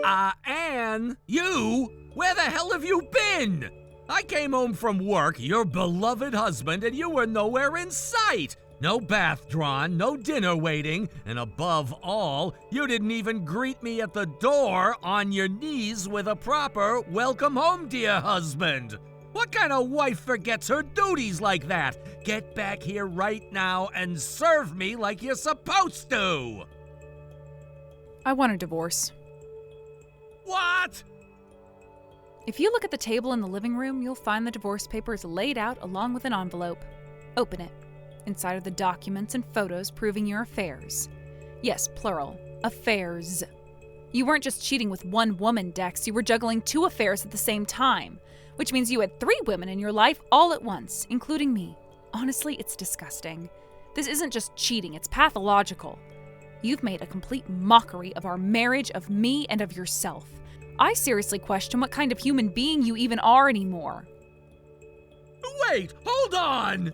Anne, you? Where the hell have you been? I came home from work, your beloved husband, and you were nowhere in sight. No bath drawn, no dinner waiting, and above all, you didn't even greet me at the door on your knees with a proper welcome home, dear husband. What kind of wife forgets her duties like that? Get back here right now and serve me like you're supposed to. I want a divorce. What? If you look at the table in the living room, you'll find the divorce papers laid out along with an envelope. Open it. Inside are the documents and photos proving your affairs. Yes, plural. Affairs. You weren't just cheating with one woman, Dex. You were juggling 2 affairs at the same time, which means you had 3 women in your life all at once, including me. Honestly, it's disgusting. This isn't just cheating, it's pathological. You've made a complete mockery of our marriage, of me, and of yourself. I seriously question what kind of human being you even are anymore. Wait, hold on!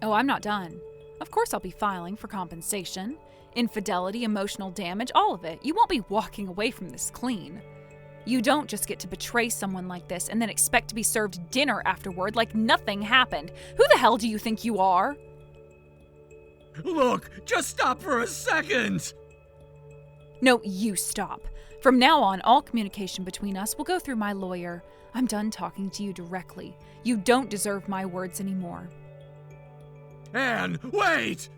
Oh, I'm not done. Of course I'll be filing for compensation. Infidelity, emotional damage, all of it. You won't be walking away from this clean. You don't just get to betray someone like this and then expect to be served dinner afterward like nothing happened. Who the hell do you think you are? Look, just stop for a second! No, you stop. From now on, all communication between us will go through my lawyer. I'm done talking to you directly. You don't deserve my words anymore. Anne, wait!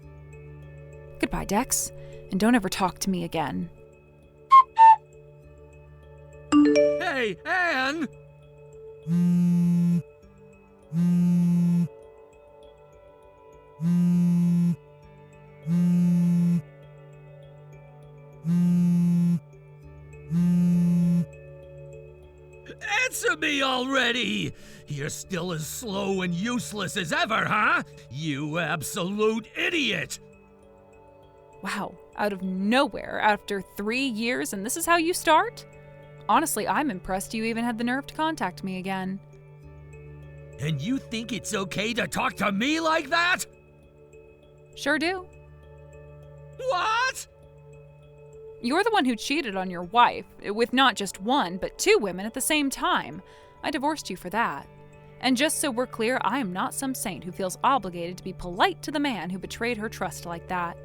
Goodbye, Dex, and don't ever talk to me again. Hey, Anne! Answer me already! You're still as slow and useless as ever, huh? You absolute idiot! Wow, out of nowhere, after 3 years, and this is how you start? Honestly, I'm impressed you even had the nerve to contact me again. And you think it's okay to talk to me like that? Sure do. What? You're the one who cheated on your wife, with not just 1, but 2 women at the same time. I divorced you for that. And just so we're clear, I am not some saint who feels obligated to be polite to the man who betrayed her trust like that.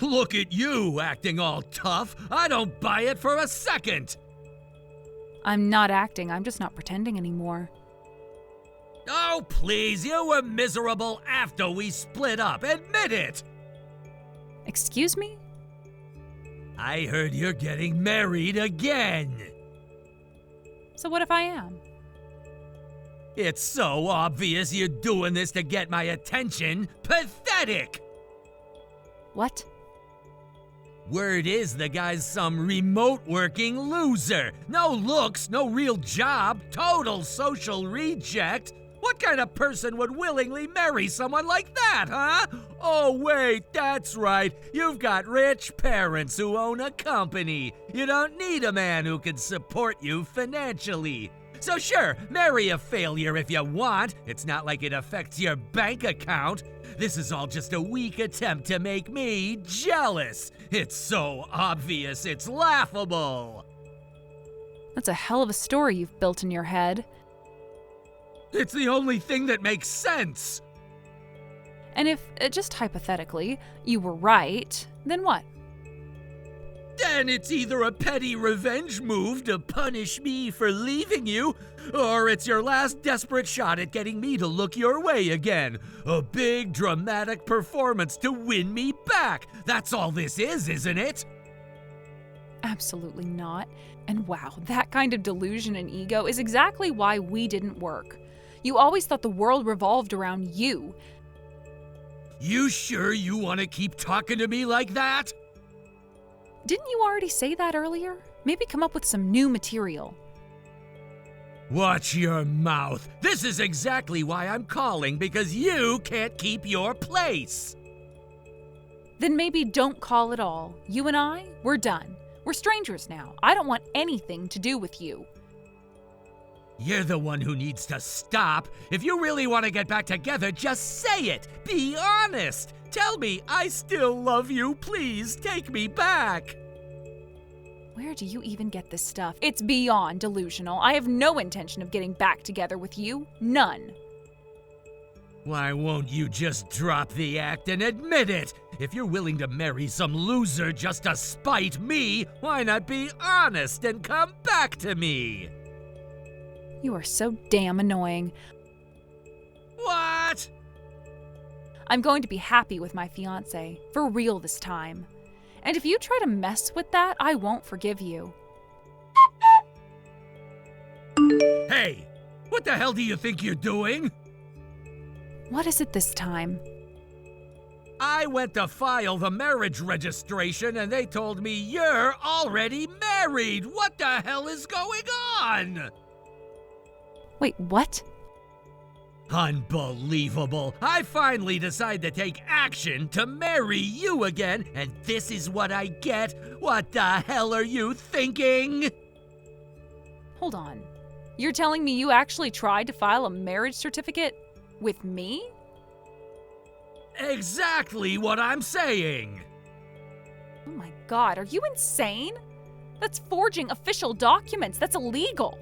Look at you, acting all tough. I don't buy it for a second. I'm not acting, I'm just not pretending anymore. Oh, please, you were miserable after we split up. Admit it. Excuse me? I heard you're getting married again. So what if I am? It's so obvious you're doing this to get my attention. Pathetic! What? Word is the guy's some remote working loser. No looks, no real job, total social reject. What kind of person would willingly marry someone like that, huh? Oh, wait, that's right. You've got rich parents who own a company. You don't need a man who can support you financially. So sure, marry a failure if you want. It's not like it affects your bank account. This is all just a weak attempt to make me jealous. It's so obvious, it's laughable. That's a hell of a story you've built in your head. It's the only thing that makes sense. And if, just hypothetically, you were right, then what? Then it's either a petty revenge move to punish me for leaving you, or it's your last desperate shot at getting me to look your way again. A big dramatic performance to win me back. That's all this is, isn't it? Absolutely not. And wow, that kind of delusion and ego is exactly why we didn't work. You always thought the world revolved around you. You sure you want to keep talking to me like that? Didn't you already say that earlier? Maybe come up with some new material. Watch your mouth. This is exactly why I'm calling, because you can't keep your place. Then maybe don't call at all. You and I, we're done. We're strangers now. I don't want anything to do with you. You're the one who needs to stop. If you really want to get back together, just say it. Be honest. Tell me I still love you. Please take me back. Where do you even get this stuff? It's beyond delusional. I have no intention of getting back together with you. None. Why won't you just drop the act and admit it? If you're willing to marry some loser just to spite me, why not be honest and come back to me? You are so damn annoying. What? I'm going to be happy with my fiancé, for real this time. And if you try to mess with that, I won't forgive you. Hey, what the hell do you think you're doing? What is it this time? I went to file the marriage registration and they told me you're already married. What the hell is going on? Wait, what? Unbelievable. I finally decide to take action to marry you again, and this is what I get? What the hell are you thinking? Hold on. You're telling me you actually tried to file a marriage certificate with me? Exactly what I'm saying. Oh my God, are you insane? That's forging official documents. That's illegal.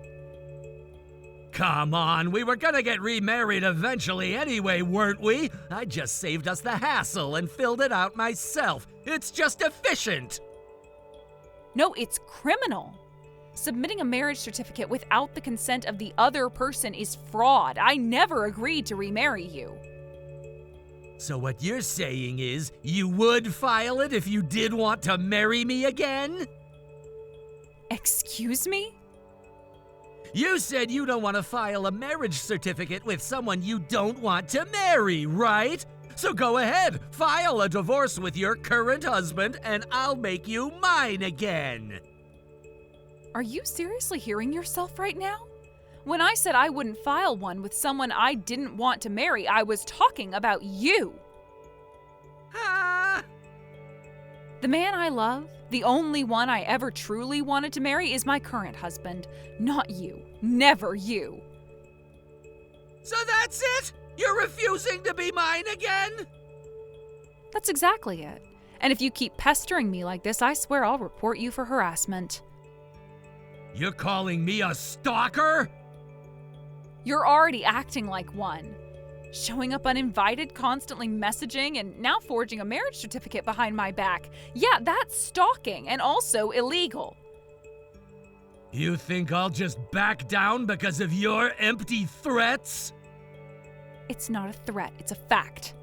Come on, we were gonna get remarried eventually anyway, weren't we? I just saved us the hassle and filled it out myself. It's just efficient. No, it's criminal. Submitting a marriage certificate without the consent of the other person is fraud. I never agreed to remarry you. So what you're saying is, you would file it if you did want to marry me again? Excuse me? You said you don't want to file a marriage certificate with someone you don't want to marry, right? So go ahead, file a divorce with your current husband, and I'll make you mine again. Are you seriously hearing yourself right now? When I said I wouldn't file one with someone I didn't want to marry, I was talking about you. Ah! The man I love, the only one I ever truly wanted to marry, is my current husband, not you. Never you. So that's it? You're refusing to be mine again? That's exactly it. And if you keep pestering me like this, I swear I'll report you for harassment. You're calling me a stalker? You're already acting like one. Showing up uninvited, constantly messaging, and now forging a marriage certificate behind my back. Yeah, that's stalking and also illegal. You think I'll just back down because of your empty threats? It's not a threat, it's a fact.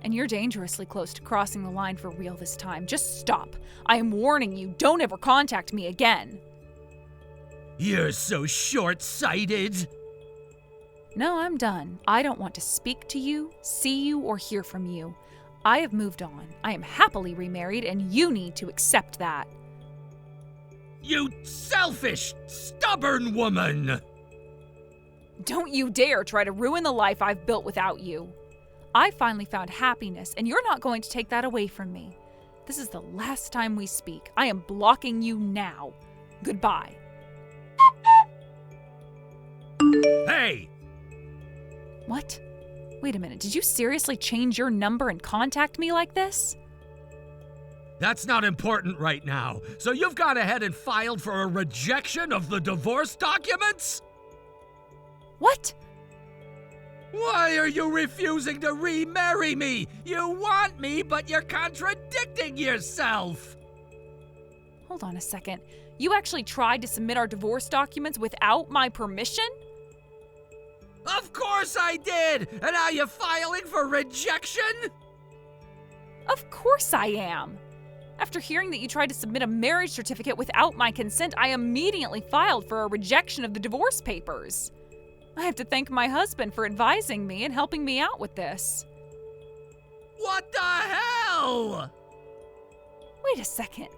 And you're dangerously close to crossing the line for real this time. Just stop. I am warning you, don't ever contact me again. You're so short-sighted. No, I'm done. I don't want to speak to you, see you, or hear from you. I have moved on. I am happily remarried, and you need to accept that. You selfish, stubborn woman! Don't you dare try to ruin the life I've built without you. I finally found happiness, and you're not going to take that away from me. This is the last time we speak. I am blocking you now. Goodbye. Hey! What? Wait a minute, did you seriously change your number and contact me like this? That's not important right now. So you've gone ahead and filed for a rejection of the divorce documents? What? Why are you refusing to remarry me? You want me, but you're contradicting yourself. Hold on a second. You actually tried to submit our divorce documents without my permission? Of course I did! And now you're filing for rejection? Of course I am. After hearing that you tried to submit a marriage certificate without my consent, I immediately filed for a rejection of the divorce papers. I have to thank my husband for advising me and helping me out with this. What the hell? Wait a second.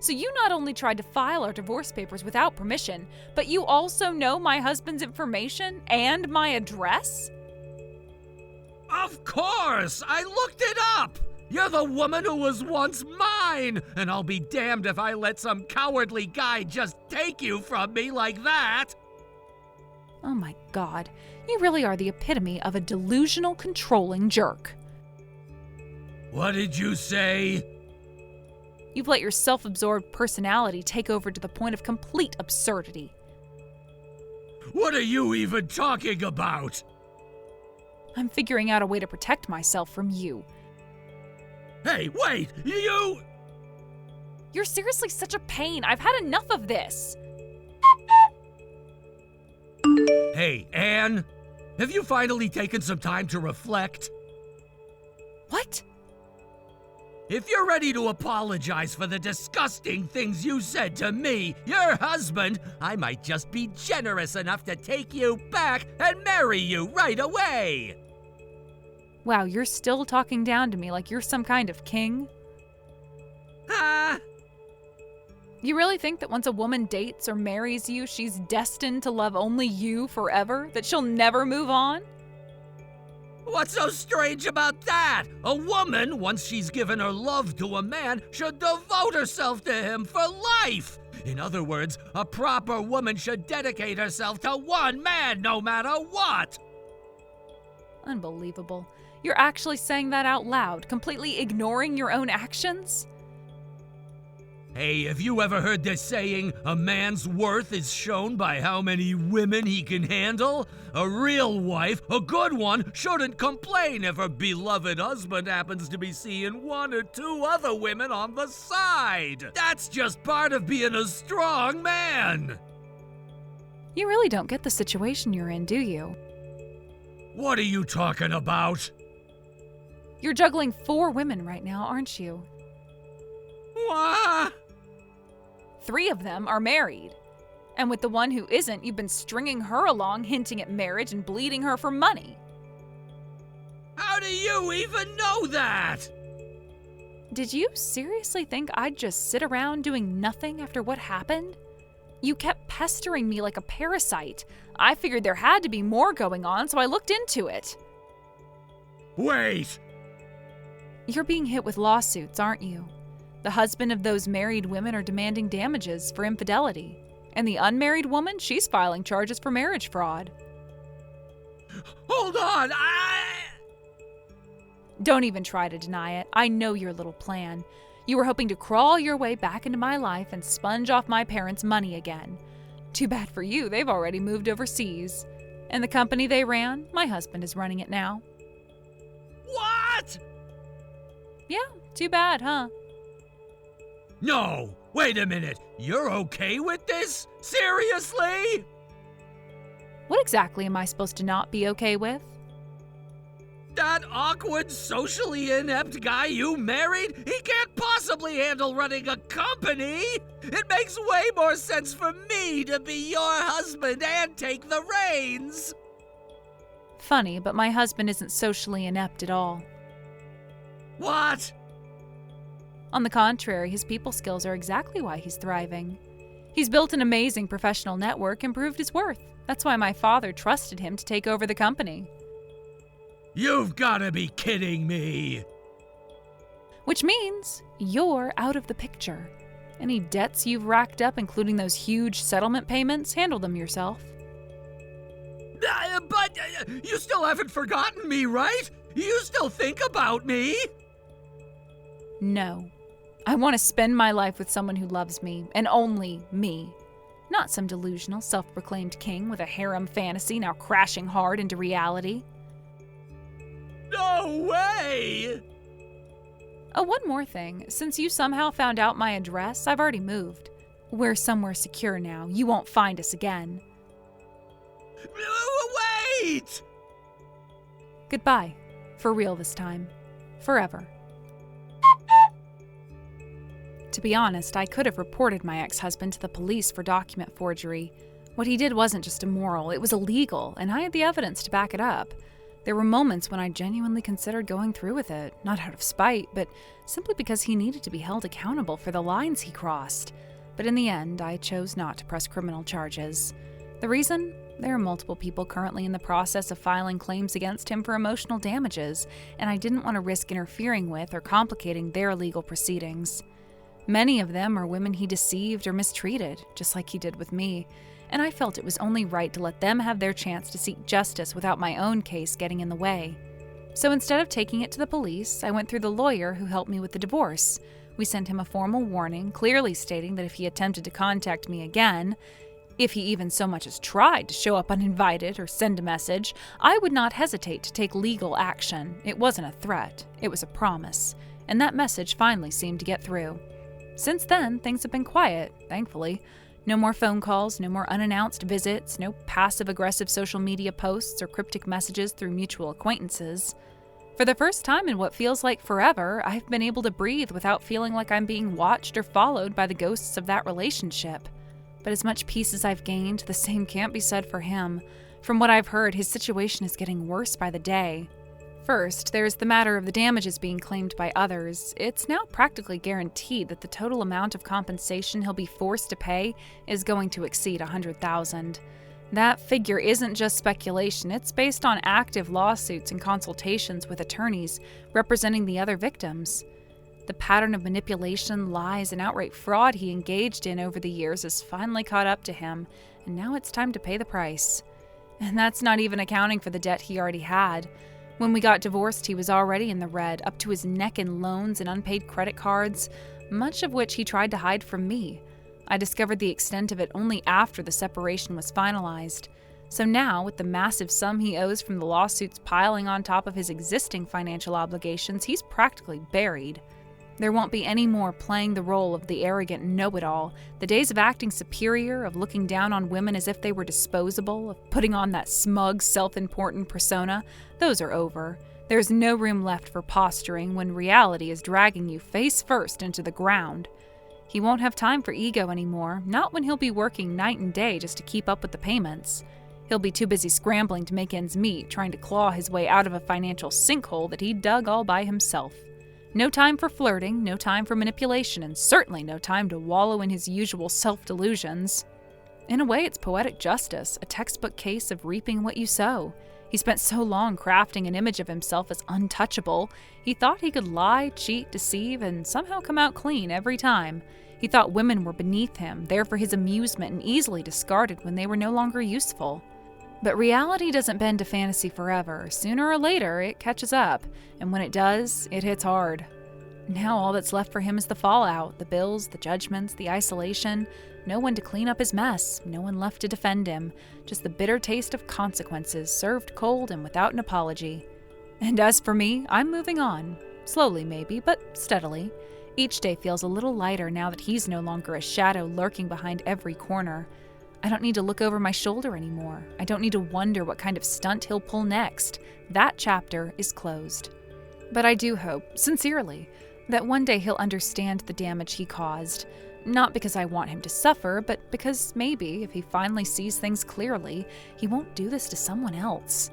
So you not only tried to file our divorce papers without permission, but you also know my husband's information and my address? Of course! I looked it up! You're the woman who was once mine, and I'll be damned if I let some cowardly guy just take you from me like that! Oh my God, you really are the epitome of a delusional, controlling jerk. What did you say? You've let your self-absorbed personality take over to the point of complete absurdity. What are you even talking about? I'm figuring out a way to protect myself from you. Hey, wait! You... You're seriously such a pain. I've had enough of this. Hey, Anne, have you finally taken some time to reflect? What? If you're ready to apologize for the disgusting things you said to me, your husband, I might just be generous enough to take you back and marry you right away. Wow, you're still talking down to me like you're some kind of king? Huh? You really think that once a woman dates or marries you, she's destined to love only you forever? That she'll never move on? What's so strange about that? A woman, once she's given her love to a man, should devote herself to him for life. In other words, a proper woman should dedicate herself to one man no matter what. Unbelievable. You're actually saying that out loud, completely ignoring your own actions? Hey, have you ever heard this saying, a man's worth is shown by how many women he can handle? A real wife, a good one, shouldn't complain if her beloved husband happens to be seeing one or two other women on the side. That's just part of being a strong man. You really don't get the situation you're in, do you? What are you talking about? You're juggling 4 women right now, aren't you? What? 3 of them are married. And with the one who isn't, you've been stringing her along, hinting at marriage and bleeding her for money. How do you even know that? Did you seriously think I'd just sit around doing nothing after what happened? You kept pestering me like a parasite. I figured there had to be more going on, so I looked into it. Wait! You're being hit with lawsuits, aren't you? The husband of those married women are demanding damages for infidelity. And the unmarried woman, she's filing charges for marriage fraud. Hold on, Don't even try to deny it. I know your little plan. You were hoping to crawl your way back into my life and sponge off my parents' money again. Too bad for you, they've already moved overseas. And the company they ran, my husband is running it now. What? Yeah, too bad, huh? No, wait a minute. You're okay with this? Seriously? What exactly am I supposed to not be okay with? That awkward, socially inept guy you married? He can't possibly handle running a company! It makes way more sense for me to be your husband and take the reins! Funny, but my husband isn't socially inept at all. What? On the contrary, his people skills are exactly why he's thriving. He's built an amazing professional network and proved his worth. That's why my father trusted him to take over the company. You've gotta be kidding me! Which means you're out of the picture. Any debts you've racked up, including those huge settlement payments, handle them yourself. But you still haven't forgotten me, right? You still think about me? No. I want to spend my life with someone who loves me, and only me. Not some delusional, self-proclaimed king with a harem fantasy now crashing hard into reality. No way! Oh, one more thing. Since you somehow found out my address, I've already moved. We're somewhere secure now. You won't find us again. Wait! Goodbye. For real this time. Forever. To be honest, I could have reported my ex-husband to the police for document forgery. What he did wasn't just immoral, it was illegal, and I had the evidence to back it up. There were moments when I genuinely considered going through with it, not out of spite, but simply because he needed to be held accountable for the lines he crossed. But in the end, I chose not to press criminal charges. The reason? There are multiple people currently in the process of filing claims against him for emotional damages, and I didn't want to risk interfering with or complicating their legal proceedings. Many of them are women he deceived or mistreated, just like he did with me, and I felt it was only right to let them have their chance to seek justice without my own case getting in the way. So instead of taking it to the police, I went through the lawyer who helped me with the divorce, We sent him a formal warning, clearly stating that if he attempted to contact me again, if he even so much as tried to show up uninvited or send a message, I would not hesitate to take legal action. It wasn't a threat, it was a promise, and that message finally seemed to get through. Since then, things have been quiet, thankfully. No more phone calls, no more unannounced visits, no passive-aggressive social media posts or cryptic messages through mutual acquaintances. For the first time in what feels like forever, I've been able to breathe without feeling like I'm being watched or followed by the ghosts of that relationship. But as much peace as I've gained, the same can't be said for him. From what I've heard, his situation is getting worse by the day. First, there's the matter of the damages being claimed by others. It's now practically guaranteed that the total amount of compensation he'll be forced to pay is going to exceed $100,000. That figure isn't just speculation, it's based on active lawsuits and consultations with attorneys representing the other victims. The pattern of manipulation, lies, and outright fraud he engaged in over the years has finally caught up to him, and now it's time to pay the price. And that's not even accounting for the debt he already had. When we got divorced, he was already in the red, up to his neck in loans and unpaid credit cards, much of which he tried to hide from me. I discovered the extent of it only after the separation was finalized. So now, with the massive sum he owes from the lawsuits piling on top of his existing financial obligations, he's practically buried. There won't be any more playing the role of the arrogant know-it-all. The days of acting superior, of looking down on women as if they were disposable, of putting on that smug, self-important persona, those are over. There's no room left for posturing when reality is dragging you face first into the ground. He won't have time for ego anymore, not when he'll be working night and day just to keep up with the payments. He'll be too busy scrambling to make ends meet, trying to claw his way out of a financial sinkhole that he dug all by himself. No time for flirting, no time for manipulation, and certainly no time to wallow in his usual self-delusions. In a way, it's poetic justice, a textbook case of reaping what you sow. He spent so long crafting an image of himself as untouchable, he thought he could lie, cheat, deceive, and somehow come out clean every time. He thought women were beneath him, there for his amusement and easily discarded when they were no longer useful. But reality doesn't bend to fantasy forever. Sooner or later, it catches up, and when it does, it hits hard. Now all that's left for him is the fallout, the bills, the judgments, the isolation. No one to clean up his mess, no one left to defend him. Just the bitter taste of consequences, served cold and without an apology. And as for me, I'm moving on. Slowly maybe, but steadily. Each day feels a little lighter now that he's no longer a shadow lurking behind every corner. I don't need to look over my shoulder anymore. I don't need to wonder what kind of stunt he'll pull next. That chapter is closed. But I do hope, sincerely, that one day he'll understand the damage he caused. Not because I want him to suffer, but because maybe, if he finally sees things clearly, he won't do this to someone else.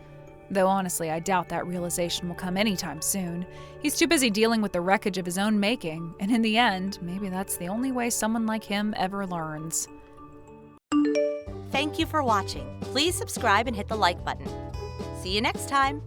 Though honestly, I doubt that realization will come anytime soon. He's too busy dealing with the wreckage of his own making, and in the end, maybe that's the only way someone like him ever learns. Thank you for watching. Please subscribe and hit the like button. See you next time.